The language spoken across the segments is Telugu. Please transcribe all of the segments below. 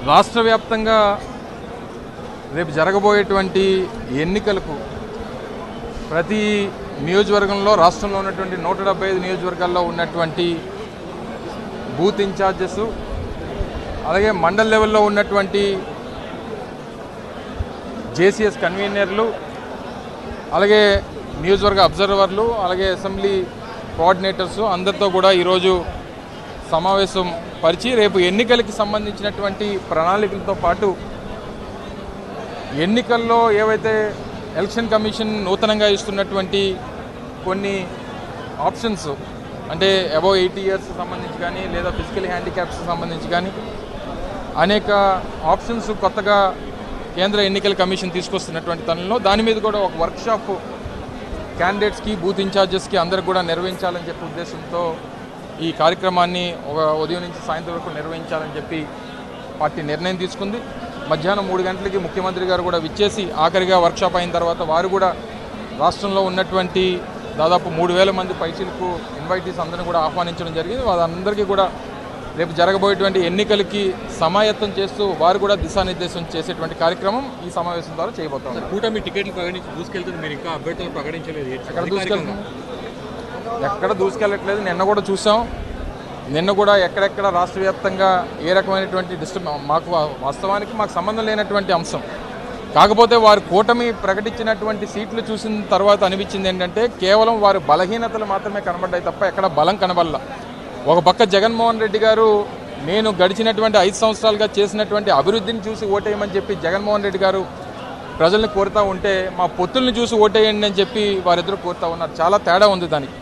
రాష్ట్ర వ్యాప్తంగా రేపు జరగబోయేటువంటి ఎన్నికలకు ప్రతి నియోజకవర్గంలో రాష్ట్రంలో ఉన్నటువంటి 175 నియోజకవర్గాల్లో ఉన్నటువంటి బూత్ ఇన్ఛార్జెస్ అలాగే మండల్ లెవెల్లో ఉన్నటువంటి జేసీఎస్ కన్వీనర్లు అలాగే నియోజకవర్గ అబ్జర్వర్లు అలాగే అసెంబ్లీ కోఆర్డినేటర్స్ అందరితో కూడా ఈరోజు సమావేశం పరిచి రేపు ఎన్నికలకి సంబంధించినటువంటి ప్రణాళికలతో పాటు ఎన్నికల్లో ఏవైతే ఎలక్షన్ కమిషన్ నూతనంగా ఇస్తున్నటువంటి కొన్ని ఆప్షన్స్ అంటే అబవ్ 80 ఇయర్స్ సంబంధించి కానీ లేదా ఫిజికల్ హ్యాండిక్యాప్స్ సంబంధించి కానీ అనేక ఆప్షన్స్ కొత్తగా కేంద్ర ఎన్నికల కమిషన్ తీసుకొస్తున్నటువంటి తరుణంలో దాని మీద కూడా ఒక వర్క్షాప్ క్యాండిడేట్స్కి బూత్ ఇన్ఛార్జెస్కి అందరికి కూడా నిర్వహించాలని చెప్పే ఉద్దేశంతో ఈ కార్యక్రమాన్ని ఒక ఉదయం నుంచి సాయంత్రం వరకు నిర్వహించాలని చెప్పి పార్టీ నిర్ణయం తీసుకుంది. మధ్యాహ్నం 3 గంటలకి ముఖ్యమంత్రి గారు కూడా విచ్చేసి ఆఖరిగా వర్క్షాప్ అయిన తర్వాత వారు కూడా రాష్ట్రంలో ఉన్నటువంటి దాదాపు 3000 మంది పైసలకు ఇన్వైటీస్ అందరినీ కూడా ఆహ్వానించడం జరిగింది. వాళ్ళందరికీ కూడా రేపు జరగబోయేటువంటి ఎన్నికలకి సమాయత్తం చేస్తూ వారు కూడా దిశానిర్దేశం చేసేటువంటి కార్యక్రమం ఈ సమావేశం ద్వారా చేయబోతాం. కూటమి టికెట్లు ప్రకటించి దూసుకెళ్తుంది, మీరు ఇంకా అభ్యర్థులు ప్రకటించలేదు. ఎక్కడ దూసుకెళ్ళట్లేదు. నిన్న కూడా చూసాం. నిన్న కూడా ఎక్కడెక్కడ రాష్ట్ర వ్యాప్తంగా ఏ రకమైనటువంటి మాకు వాస్తవానికి మాకు సంబంధం లేనటువంటి అంశం. కాకపోతే వారు కూటమి ప్రకటించినటువంటి సీట్లు చూసిన తర్వాత అనిపించింది ఏంటంటే కేవలం వారి బలహీనతలు మాత్రమే కనబడ్డాయి తప్ప ఎక్కడ బలం కనబడలా. ఒక పక్క జగన్మోహన్ రెడ్డి గారు నేను గడిచినటువంటి 5 సంవత్సరాలుగా చేసినటువంటి అభివృద్ధిని చూసి ఓటేయమని చెప్పి జగన్మోహన్ రెడ్డి గారు ప్రజల్ని కోరుతూ ఉంటే మా పొత్తుల్ని చూసి ఓటేయండి అని చెప్పి వారిద్దరూ కోరుతూ ఉన్నారు. చాలా తేడా ఉంది దానికి.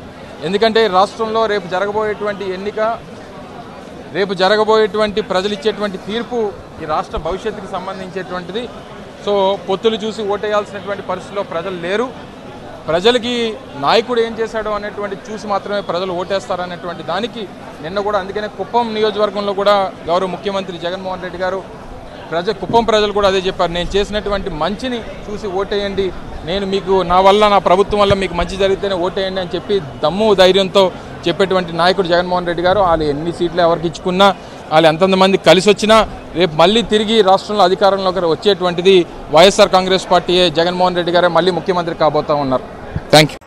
ఎందుకంటే రాష్ట్రంలో రేపు జరగబోయేటువంటి ఎన్నిక, రేపు జరగబోయేటువంటి ప్రజలు ఇచ్చేటువంటి తీర్పు ఈ రాష్ట్ర భవిష్యత్తుకి సంబంధించేటువంటిది. సో పొత్తులు చూసి ఓటేయాల్సినటువంటి పరిస్థితిలో ప్రజలు లేరు. ప్రజలకి నాయకుడు ఏం చేశాడో అనేటువంటి చూసి మాత్రమే ప్రజలు ఓటేస్తారనేటువంటి దానికి నిన్న కూడా అందుకనే కుప్పం నియోజకవర్గంలో కూడా గౌరవ ముఖ్యమంత్రి జగన్మోహన్ రెడ్డి గారు కుప్పం ప్రజలు కూడా అదే చెప్పారు. నేను చేసినటువంటి మంచిని చూసి ఓటేయండి, నేను మీకు నా వల్ల నా ప్రభుత్వం వల్ల మీకు మంచి జరిగితేనే ఓటేయండి అని చెప్పి దమ్ము ధైర్యంతో చెప్పేటువంటి నాయకుడు జగన్మోహన్ రెడ్డి గారు. వాళ్ళు ఎన్ని సీట్లు ఎవరికి ఇచ్చుకున్నా, వాళ్ళు ఎంతమంది కలిసి వచ్చినా రేపు మళ్ళీ తిరిగి రాష్ట్రంలో అధికారంలోకి వచ్చేటువంటిది వైఎస్ఆర్ కాంగ్రెస్ పార్టీయే. జగన్మోహన్ రెడ్డి గారే మళ్ళీ ముఖ్యమంత్రి కాబోతా ఉన్నారు. Thank you.